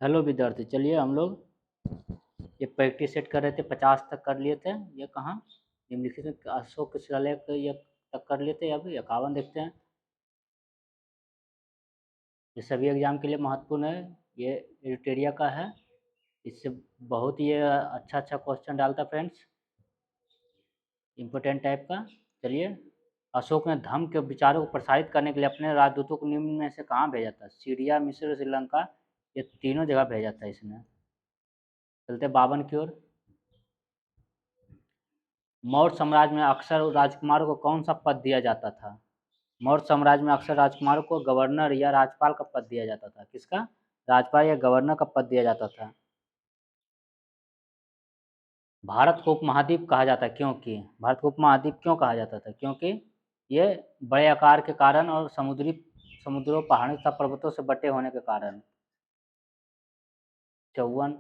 Hello विद्यार्थी, चलिए हम लोग ये प्रैक्टिस सेट कर रहे थे। 50 तक कर लिए थे। ये कहाँ निम्नलिखित में अशोक शिलालेख ये तक कर लिए थे। अब 51 देखते हैं। ये सभी एग्जाम के लिए महत्वपूर्ण है। ये एरिटेरिया का है। इससे बहुत ही अच्छा अच्छा क्वेश्चन डालता फ्रेंड्स, इम्पोर्टेंट टाइप का। चलिए, अशोक ने धम्म के विचारों को प्रसारित करने के लिए अपने राजदूतों को निम्न में से कहाँ भेजा था? सीरिया, मिस्र, श्रीलंका, ये तीनों जगह भेजा था इसने। चलते 52 की ओर। मौर्य साम्राज्य में अक्सर राजकुमारों को कौन सा पद दिया जाता था? मौर्य साम्राज्य में अक्सर राजकुमारों को गवर्नर या राज्यपाल का पद दिया जाता था। किसका? राज्यपाल या गवर्नर का पद दिया जाता था। भारत को उपमहाद्वीप कहा जाता है क्योंकि भारत को उपमहाद्वीप क्यों कहा जाता था? क्योंकि ये बड़े आकार के कारण और समुद्रों, पहाड़ों तथा पर्वतों से बटे होने के कारण। 54।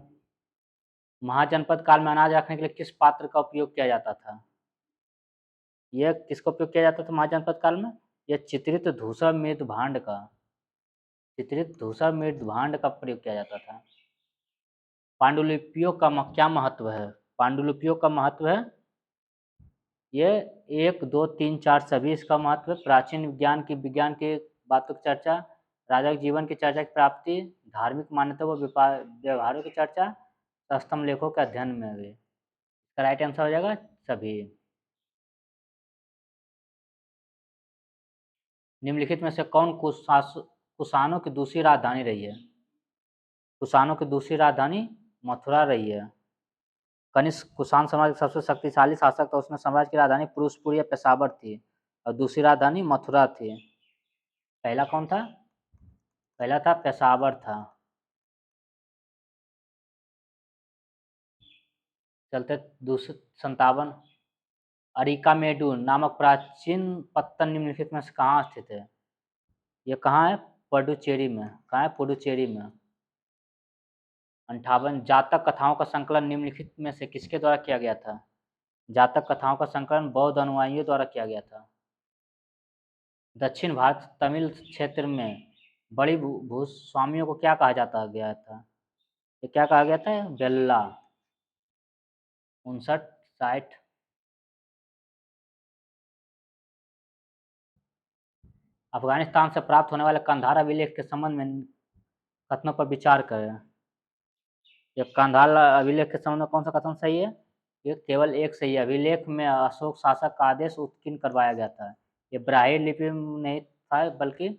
महाजनपद काल में अनाज रखने के लिए किस पात्र का उपयोग किया जाता था? यह किसका उपयोग किया जाता था महाजनपद काल में? यह चित्रित धूसर मृद भांड का प्रयोग किया जाता था। पांडुलिपियों का क्या महत्व है? पांडुलिपियों का महत्व है ये 1, 2, 3, 4 सभी इसका महत्व है। प्राचीन विज्ञान की बातों की चर्चा, राजा के जीवन की चर्चा की प्राप्ति, धार्मिक मान्यता व व्यवहारों की चर्चा, स्तंभ लेखों के अध्ययन में भी। इसका राइट आंसर हो जाएगा सभी। निम्नलिखित में से कौन कुषाणों की दूसरी राजधानी रही है? कुषाणों की दूसरी राजधानी मथुरा रही है। कनिष्क कुषाण समाज का सबसे शक्तिशाली शासक था। उसने साम्राज्य की राजधानी फिरोजपुर या पेशावर थी और दूसरी राजधानी मथुरा थी। पहला कौन था? पहला था पेशावर था। चलते 257। अरिकामेडू नामक प्राचीन पत्तन निम्नलिखित में से कहाँ स्थित है? ये कहाँ है? पुडुचेरी में। कहाँ है? पुडुचेरी में। 58। जातक कथाओं का संकलन निम्नलिखित में से किसके द्वारा किया गया था? जातक कथाओं का संकलन बौद्ध अनुयायियों द्वारा किया गया था। दक्षिण भारत तमिल क्षेत्र में बड़ी भूस्वामियों को क्या कहा जाता गया था? ये क्या कहा गया था? बेल्ला। 59, 60। अफगानिस्तान से प्राप्त होने वाले कंधार अभिलेख के संबंध में कथनों पर विचार करें। ये कंधार अभिलेख के संबंध में कौन सा कथन सही है? ये केवल एक सही है। अभिलेख में अशोक शासक का आदेश उत्कीर्ण करवाया गया था। ये ब्राह्मी लिपि में नहीं था, बल्कि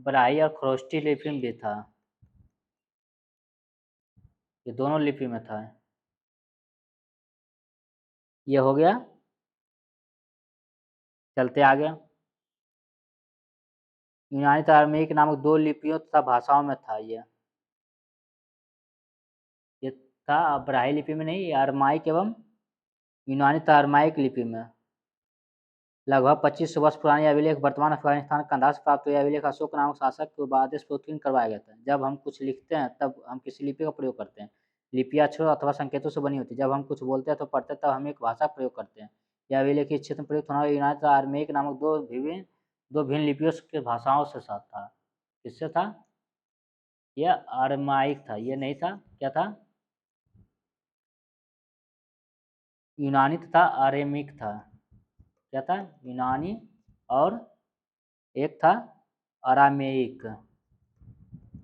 ब्राह्मी और खरोष्टी लिपि में भी था। ये दोनों लिपि में था। ये हो गया। चलते आगे। यूनानी तथा अरामीक नामक दो लिपियों तथा भाषाओं में था। ये था ब्राह्मी लिपि में नहीं, अरमाइक एवं यूनानी तथा अरमाइक लिपि में। लगभग 2500 वर्ष पुरानी अभिलेख वर्तमान अफगानिस्तान कंधार से प्राप्त हुए अभिलेख अशोक नामक शासक को आदेश पर उत्कीर्ण करवाया गया था। जब हम कुछ लिखते हैं तब हम किसी लिपि का प्रयोग करते हैं। लिपि अक्षरों अथवा संकेतों से बनी होती है। जब हम कुछ बोलते हैं तो पढ़ते हैं तब हम एक भाषा का प्रयोग करते हैं। यह अभिलेख इस क्षेत्र में प्रयुक्त होने वाले यूनानी तथा अरमेक नामक दो भिन्न लिपियों के भाषाओं से साथ था। किससे था? यह अरमाइक था, ये नहीं था। क्या था? यूनानी तथा अरेमिक था। क्या था? यूनानी और एक था अरामेइक।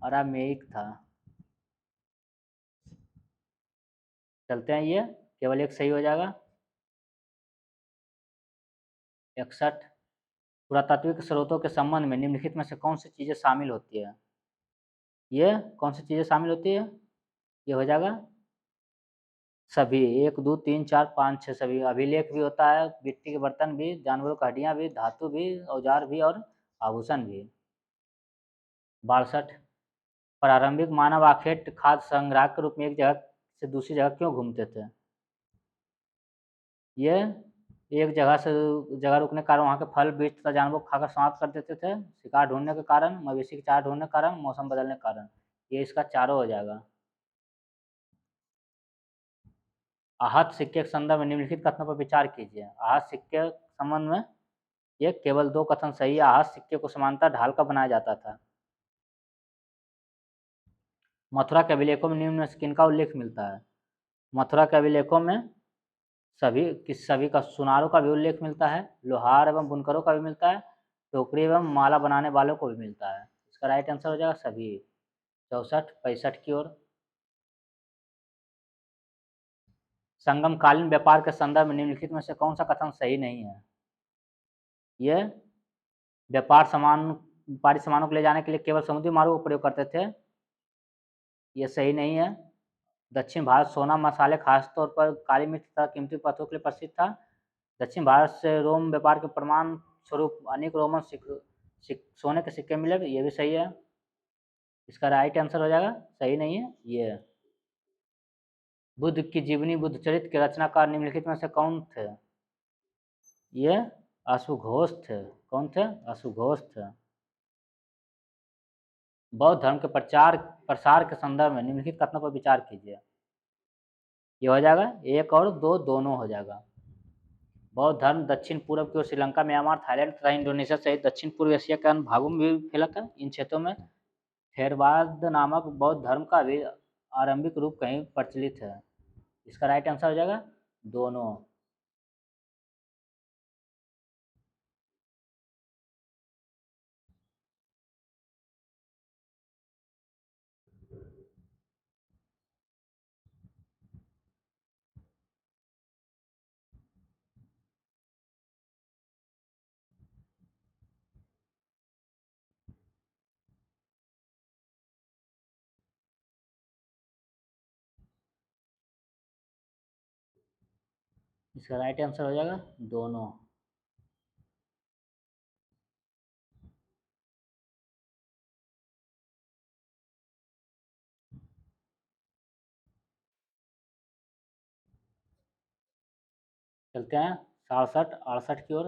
अरामेइक था। चलते हैं, ये केवल एक सही हो जाएगा। 61। पुरातात्विक स्रोतों के संबंध में निम्नलिखित में से कौन सी चीजें शामिल होती है? ये कौन सी चीजें शामिल होती है? ये हो जाएगा सभी। 1, 2, 3, 4, 5, 6 सभी। अभिलेख भी होता है, मिट्टी के बर्तन भी, जानवरों की हड्डियां भी, धातु भी, औजार भी और आभूषण भी। 62। प्रारंभिक मानव आखेट खाद्य संग्रह के रूप में एक जगह से दूसरी जगह क्यों घूमते थे? ये एक जगह से जगह रुकने के कारण वहाँ के फल बीज तथा जानवरों को खाकर समाप्त कर देते थे। शिकार ढूंढने के कारण, मवेशी की चारा ढूंढने के कारण, मौसम बदलने के कारण। ये इसका चारों हो जाएगा। आहत सिक्के के संदर्भ में निम्नलिखित कथनों पर विचार कीजिए। आहत सिक्के के संबंध में ये केवल दो कथन सही है। आहत सिक्के को समानता ढाल कर बनाया जाता था। मथुरा के अभिलेखों में निम्न में से किनका उल्लेख मिलता है? मथुरा के अभिलेखों में सभी का सुनारों का भी उल्लेख मिलता है, लोहार एवं बुनकरों का भी मिलता है, टोकरी एवं माला बनाने वालों को भी मिलता है। इसका राइट आंसर हो जाएगा सभी। 64 65 की ओर। संगमकालीन व्यापार के संदर्भ में निम्नलिखित में से कौन सा कथन सही नहीं है? ये व्यापारी सामानों को ले जाने के लिए केवल समुद्री मार्गों का प्रयोग करते थे, ये सही नहीं है। दक्षिण भारत सोना, मसाले, खासतौर पर काली मिर्च तथा कीमती पत्थरों के लिए प्रसिद्ध था। दक्षिण भारत से रोम व्यापार के प्रमाण स्वरूप अनेक रोमन सोने के सिक्के मिले, ये भी सही है। इसका राइट आंसर हो जाएगा सही नहीं है ये। बुद्ध की जीवनी, बुद्ध चरित्र के रचनाकार निम्नलिखित में से कौन थे? ये अश्वघोष थे। कौन थे? अश्वघोष थे। बौद्ध धर्म के प्रसार के संदर्भ में निम्नलिखित कथनों पर विचार कीजिए। ये हो जाएगा 1 और 2 दोनों हो जाएगा। बौद्ध धर्म दक्षिण पूर्व की ओर श्रीलंका, म्यांमार, थाईलैंड तथा इंडोनेशिया सहित दक्षिण पूर्व एशिया के अन्य भागों में भी फैला था। इन क्षेत्रों में थेरवाद नामक बौद्ध धर्म का भी आरंभिक रूप कहीं प्रचलित है। इसका राइट आंसर हो जाएगा दोनों। इसका राइट आंसर हो जाएगा दोनों। चलते हैं 67 68 की ओर।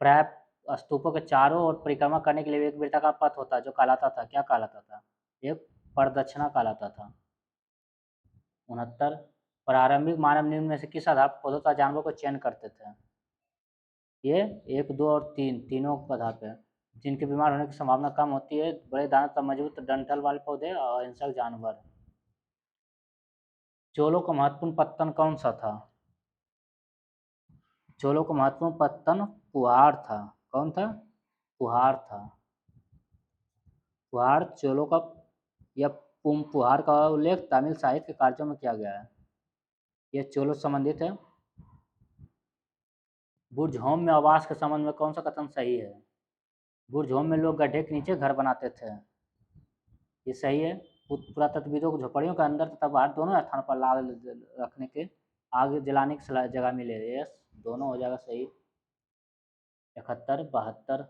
प्राय स्तूपों के चारों ओर परिक्रमा करने के लिए एक वृत्ताकार पथ होता है जो कहलाता था, क्या कहलाता था? एक प्रदक्षिणा कहलाता था। 69 प्रारंभिक मानव निम्न में से किस आधार पर पौधों तथा जानवरों को चयन करते थे? ये 1 2 और 3 तीनों के आधार पर। जिनके बीमार होने की संभावना कम होती है, बड़े दाने तथा मजबूत डंठल वाले पौधे और हिंसक जानवर। चोलों का महत्वपूर्ण पत्तन कौन सा था? चोलों का महत्वपूर्ण पत्तन पुहार था। कौन था? पुहार था। पुहार चोलों का या पुहार का उल्लेख तमिल साहित्य के कार्यों में किया गया है। यह चोलों से संबंधित है। बुर्ज होम में आवास के संबंध में कौन सा कथन सही है? बुर्ज होम में लोग गड्ढे के नीचे घर बनाते थे, ये सही है। पुरातत्वविदों को झोपड़ियों के अंदर तथा बाहर दोनों स्थान पर आग रखने के, आग जलाने की जगह मिले, यस दोनों हो जाएगा सही। 71 72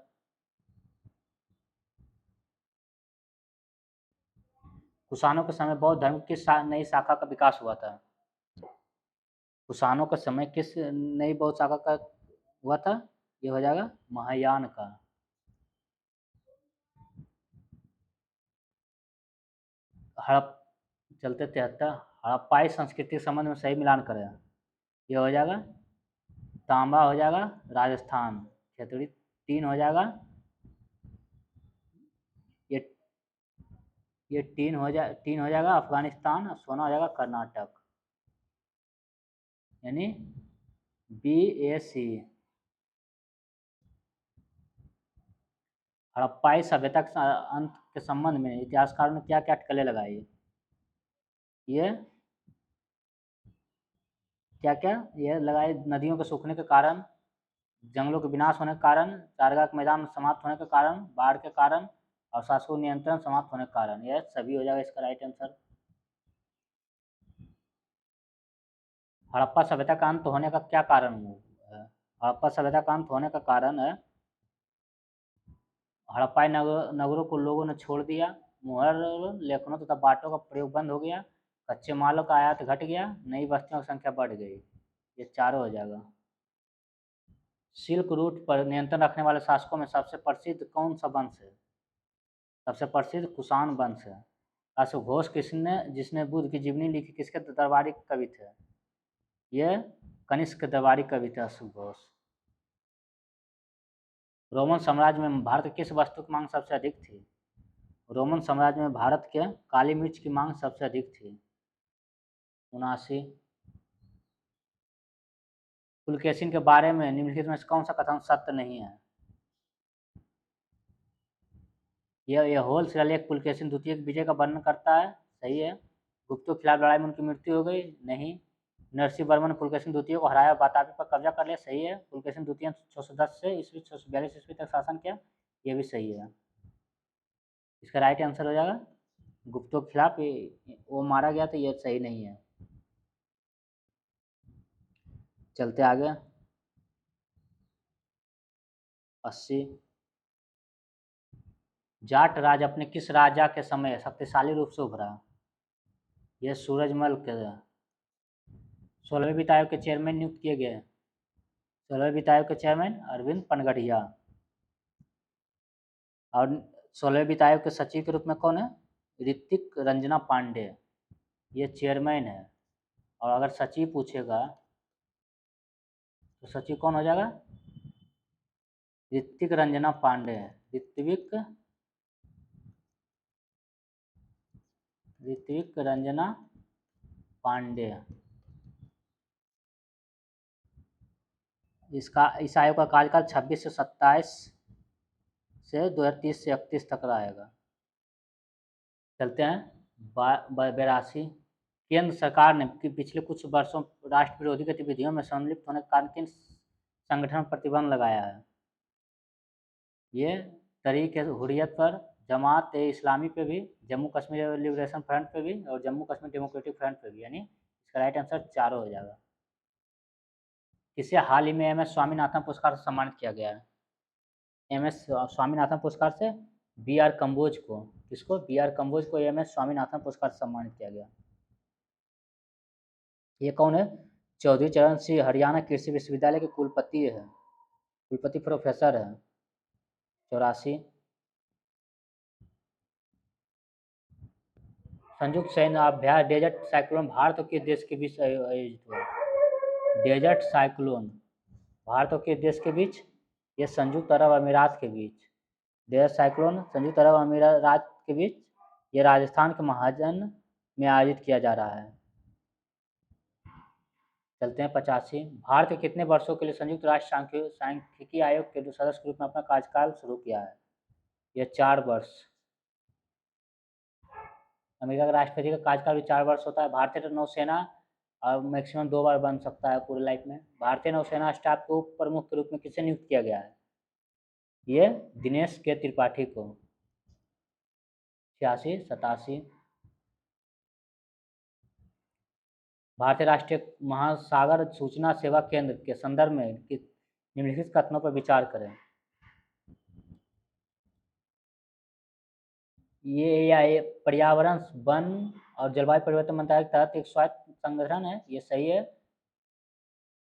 कुषाणों के समय बौद्ध धर्म की किस नई शाखा का विकास हुआ था? कुषाणों के समय किस नई बौद्ध शाखा का हुआ था? ये हो जाएगा महायान का। चलते 73 हड़प्पाई संस्कृति के संबंध में सही मिलान करें। ये हो जाएगा तांबा हो जाएगा राजस्थान, खेतड़ी 3 हो जाएगा, ये 3 हो जाएगा अफगानिस्तान, और सोना हो जाएगा कर्नाटक, यानी BAC। हड़प्पाई सभ्यता के अंत के संबंध में इतिहासकारों ने क्या क्या अटकलें लगाई? ये क्या क्या ये लगाई? नदियों के सूखने के कारण, जंगलों के विनाश होने के कारण, चारागाह के मैदान समाप्त होने के कारण, बाढ़ के कारण, और शासकीय नियंत्रण समाप्त होने के कारण, यह सभी हो जाएगा इसका राइट आंसर। हड़प्पा सभ्यता का अंत होने का क्या कारण है? हड़प्पा सभ्यता का अंत होने का कारण है हड़प्पाई नगरों को लोगों ने छोड़ दिया, मुहर लेखनों तथा बाटों का प्रयोग बंद हो गया, कच्चे मालों का आयात घट गया, नई बस्तियों की संख्या बढ़ गई, ये चारों हो जाएगा। सिल्क रूट पर नियंत्रण रखने वाले शासकों में सबसे प्रसिद्ध कौन सा वंश है? सबसे प्रसिद्ध कुषाण वंश है। अश्वघोष जिसने बुद्ध की जीवनी लिखी, किसके दरबारी कवि थे? ये कनिष्क के दरबारी कवि थे अश्वघोष। रोमन साम्राज्य में भारत की किस वस्तु की मांग सबसे अधिक थी? रोमन साम्राज्य में भारत के काली मिर्च की मांग सबसे अधिक थी। 79। पुलकेशिन के बारे में निम्नलिखित में से कौन सा कथन सत्य नहीं है? यह होल शिलालेख पुलकेशिन द्वितीय के विजय का वर्णन करता है, सही है। गुप्तों के खिलाफ लड़ाई में उनकी मृत्यु हो गई, नहीं। नरसिंह वर्मन ने पुलकेशिन द्वितीय को हराया, वातापी पर कब्जा कर लिया, सही है। पुलकेशिन द्वितीय 610 से ईस्वी 642 ईस्वी तक शासन किया, ये भी सही है। इसका राइट आंसर हो जाएगा गुप्तों के खिलाफ वो मारा गया, तो ये सही नहीं है। चलते आगे। 80। जाट राज अपने किस राजा के समय शक्तिशाली रूप से उभरा? यह सूरजमल के 16वें वित्त आयोग के चेयरमैन नियुक्त किए गए। 16वें वित्त आयोग के चेयरमैन अरविंद पनगढ़िया। और 16वें वित्त आयोग के सचिव के रूप में कौन है? ऋतिक रंजना पांडे, ये चेयरमैन है। और अगर सचिव पूछेगा तो सचिव कौन हो जाएगा? ऋतिक रंजना पांडे। ऋत्विक रंजना पांडे। इस आयोग का कार्यकाल 26 से 27 से 2030 से 31 तक रहेगा। चलते हैं 82। केंद्र सरकार ने पिछले कुछ वर्षों राष्ट्र विरोधी गतिविधियों में संलिप्त होने के कारण किन संगठन पर प्रतिबंध लगाया है? ये तहरीक हुर्रियत पर, जमात ए इस्लामी पे भी, जम्मू कश्मीर लिबरेशन फ्रंट पे भी और जम्मू कश्मीर डेमोक्रेटिक फ्रंट पे भी, यानी इसका राइट आंसर चारों हो जाएगा। किसे हाल ही में एम एस स्वामीनाथन पुरस्कार से सम्मानित किया गया है? एम एस स्वामीनाथन पुरस्कार से बी आर कम्बोज को। किसको? बी आर कम्बोज को एम एस स्वामीनाथन पुरस्कार से सम्मानित किया गया। ये कौन है? चौधरी चरण सिंह हरियाणा कृषि विश्वविद्यालय के कुलपति है, कुलपति प्रोफेसर है। 84। संयुक्त सैन्य अभ्यास डेजर्ट साइक्लोन भारत और किस देश के बीच आयोजित हुआ? डेजर्ट साइक्लोन भारत और किस देश के बीच? ये संयुक्त अरब अमीरात के बीच। डेजर्ट साइक्लोन संयुक्त अरब अमीरात के बीच, ये राजस्थान के महाजन में आयोजित किया जा रहा है। चलते हैं 85। भारत ने कितने वर्षों के लिए संयुक्त राष्ट्र सांख्यिकी आयोग के सदस्य के रूप में अपना कार्यकाल शुरू किया है? यह 4 वर्ष। अमेरिका के राष्ट्रपति का कार्यकाल भी 4 वर्ष होता है। भारतीय नौसेना मैक्सिमम 2 बार बन सकता है पूरे लाइफ में। भारतीय नौसेना स्टाफ को उप प्रमुख के रूप में किसे नियुक्त किया गया है? ये दिनेश के त्रिपाठी को। 86, 87। भारतीय राष्ट्रीय महासागर सूचना सेवा केंद्र के संदर्भ में निम्नलिखित कथनों पर विचार करें। ये पर्यावरण, वन और जलवायु परिवर्तन मंत्रालय के तहत एक स्वायत्त संगठन है, ये सही है।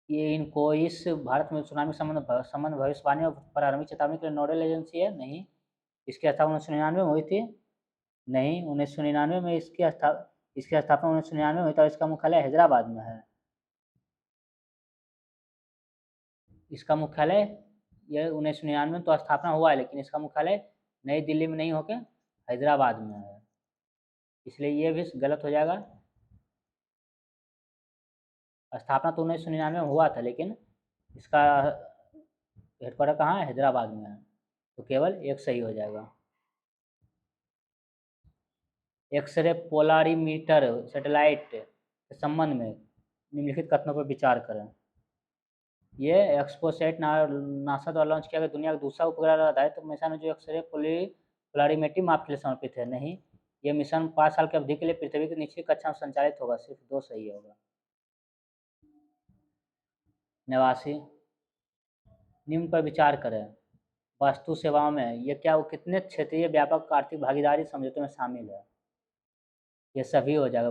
ये इनको इस भारत में सुनामी संबंध भविष्यवाणी और प्रारंभिक चेतावनी के लिए नोडल एजेंसी है, नहीं। इसकी स्थापना 1999 में हुई थी, नहीं। 1999 में इसकी स्थापना 1999 में हुई था। इसका मुख्यालय हैदराबाद में है। इसका मुख्यालय यह 1999 में तो स्थापना हुआ है, लेकिन इसका मुख्यालय नई दिल्ली में नहीं होकर हैदराबाद में है, इसलिए ये भी गलत हो जाएगा। स्थापना तो 1999 में हुआ था, लेकिन इसका हेडक्वार्टर कहाँ है? हैदराबाद में है, तो केवल एक सही हो जाएगा। एक्सरे पोलारीमीटर सैटेलाइट के संबंध में निम्नलिखित कथनों पर विचार करें। ये एक्सपोसैट नासा द्वारा लॉन्च किया गया दुनिया का दूसरा उपग्रह आधारित मिशन है जो एक्सरे पोलारीमेट्री माप के लिए समर्पित है, नहीं। ये मिशन 5 साल की अवधि के लिए पृथ्वी की निचली कक्षा में संचालित होगा, सिर्फ 2 सही होगा। 89। निम्न पर विचार करें। वस्तु सेवाओं में ये क्या वो कितने क्षेत्रीय व्यापक आर्थिक भागीदारी समझौते में शामिल है? ये सभी हो जाएगा।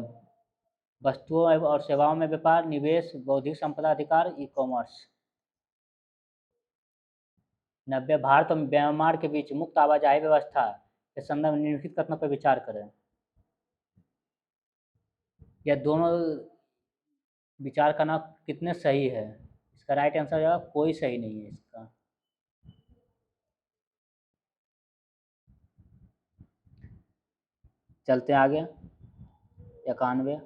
वस्तुओं और सेवाओं में व्यापार, निवेश, बौद्धिक संपदा अधिकार, ई कॉमर्स। 90। भारत और म्यांमार के बीच मुक्त आवाजाही व्यवस्था के संदर्भ में निम्नलिखित कथनों पर विचार करें। यह दोनों विचार करना कितने सही है? इसका राइट आंसर हो जाएगा कोई सही नहीं है इसका। चलते हैं आगे। 91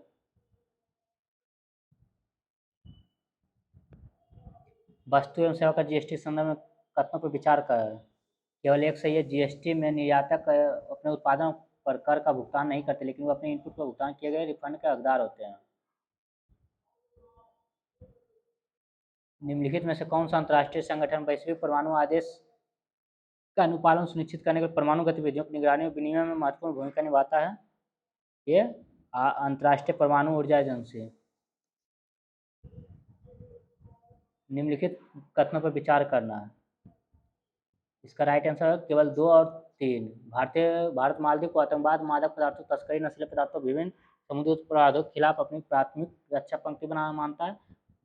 वस्तु एवं सेवा कर जीएसटी संदर्भ में कथनों पर विचार कर। केवल एक सही है, जीएसटी में निर्यातक अपने उत्पादन पर कर का भुगतान नहीं करते, लेकिन वो अपने इनपुट पर भुगतान किए गए रिफंड के हकदार होते हैं। निम्नलिखित में से कौन सा अंतर्राष्ट्रीय संगठन वैश्विक परमाणु आदेश का अनुपालन सुनिश्चित करने के लिए परमाणु गतिविधियों की निगरानी और विनियमन में महत्वपूर्ण भूमिका निभाता है? ये अंतर्राष्ट्रीय परमाणु ऊर्जा एजेंसी। निम्नलिखित कथनों पर विचार करना है। इसका राइट आंसर है केवल 2 और 3। भारत मालदीव को आतंकवाद, मादक पदार्थों, तस्करी, नशीले पदार्थों, विभिन्न समुद्री अपराधों के खिलाफ अपनी प्राथमिक रक्षा पंक्ति बनाना मानता है।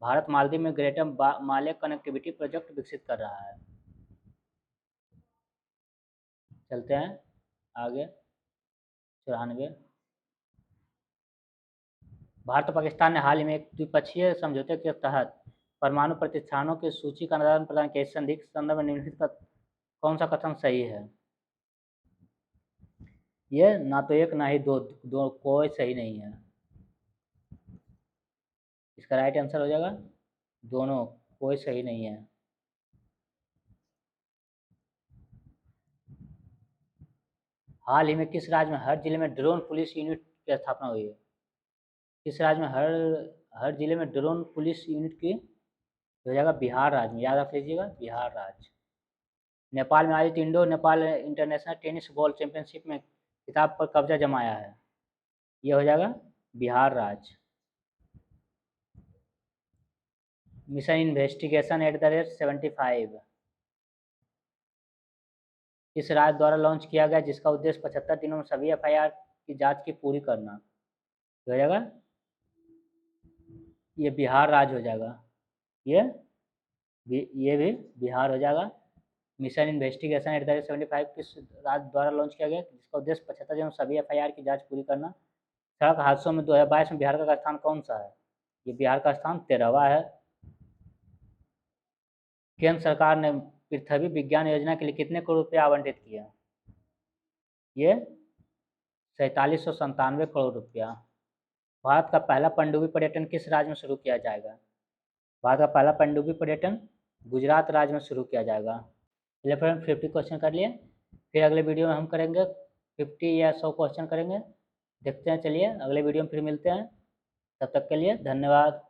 भारत मालदीव में ग्रेटर माले कनेक्टिविटी प्रोजेक्ट विकसित कर रहा है। चलते हैं आगे। 94 भारत और पाकिस्तान ने हाल ही में एक द्विपक्षीय समझौते के तहत परमाणु प्रतिष्ठानों की सूची का आदान प्रदान किया। इस संधि के संदर्भ में निम्नलिखित का कौन सा कथन सही है? ये ना तो एक ना ही दो कोई सही नहीं है। इसका राइट आंसर हो जाएगा दोनों, कोई सही नहीं है। हाल ही में किस राज्य में हर जिले में ड्रोन पुलिस यूनिट की स्थापना हुई है? किस राज्य में हर जिले में ड्रोन पुलिस यूनिट की हो जाएगा? बिहार राज्य में, याद रख लीजिएगा, बिहार राज्य। नेपाल में आयोजित Indo Nepal international tennis ball championship में खिताब पर कब्जा जमाया है। ये हो जाएगा बिहार राज्य। मिशन इन्वेस्टिगेशन @75 इस राज्य द्वारा लॉन्च किया गया, जिसका उद्देश्य 75 दिनों में सभी एफआईआर की जांच की पूरी करना। हो जाएगा ये बिहार राज्य हो जाएगा। ये भी बिहार हो जाएगा। मिशन इन्वेस्टिगेशन @75 किस राज्य द्वारा लॉन्च किया गया, जिसका उद्देश्य 75 दिनों में सभी एफआईआर की जांच पूरी करना। सड़क हादसों में 2022 में बिहार का स्थान कौन सा है? ये बिहार का स्थान 13वां है। केंद्र सरकार ने पृथ्वी विज्ञान योजना के लिए कितने करोड़ रुपये आवंटित किया? ये 4797 करोड़ रुपया। भारत का पहला पनडुब्बी पर्यटन किस राज्य में शुरू किया जाएगा? भारत का पहला पनडुब्बी पर्यटन गुजरात राज्य में शुरू किया जाएगा। चलिए फ्रेंड 50 क्वेश्चन कर लिए, फिर अगले वीडियो में हम करेंगे 50 या 100 क्वेश्चन करेंगे। देखते हैं, चलिए अगले वीडियो में फिर मिलते हैं। तब तक के लिए धन्यवाद।